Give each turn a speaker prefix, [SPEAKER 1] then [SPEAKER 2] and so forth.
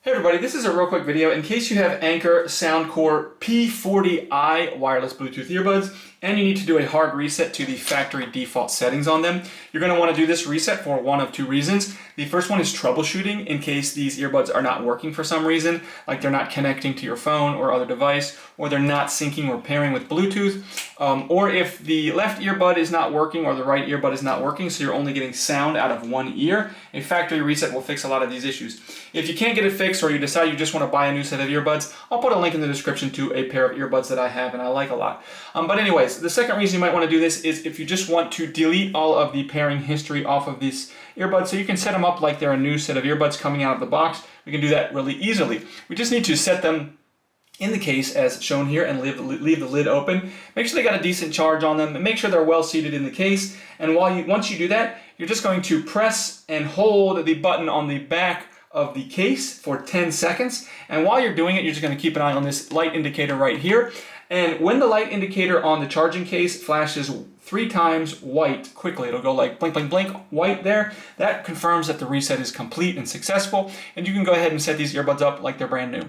[SPEAKER 1] Hey everybody, this is a real quick video in case you have Anker Soundcore P40i wireless Bluetooth earbuds and you need to do a hard reset to the factory default settings on them. You're going to want to do this reset for one of two reasons. The first one is troubleshooting in case these earbuds are not working for some reason, like they're not connecting to your phone or other device, or they're not syncing or pairing with Bluetooth, or if the left earbud is not working or the right earbud is not working, so you're only getting sound out of one ear. A factory reset will fix a lot of these issues. If you can't get it fixed or you decide you just want to buy a new set of earbuds, I'll put a link in the description to a pair of earbuds that I have and I like a lot. But anyways, the second reason you might want to do this is if you just want to delete all of the pairing history off of these earbuds so you can set them up like they're a new set of earbuds coming out of the box. We can do that really easily. We just need to set them in the case as shown here and leave the lid open. Make sure they got a decent charge on them and make sure they're well seated in the case. And once you do that, you're just going to press and hold the button on the back of the case for 10 seconds. And while you're doing it, you're just going to keep an eye on this light indicator right here. And when the light indicator on the charging case flashes 3 times white quickly, it'll go like blink, blink, blink, white there. That confirms that the reset is complete and successful. And you can go ahead and set these earbuds up like they're brand new.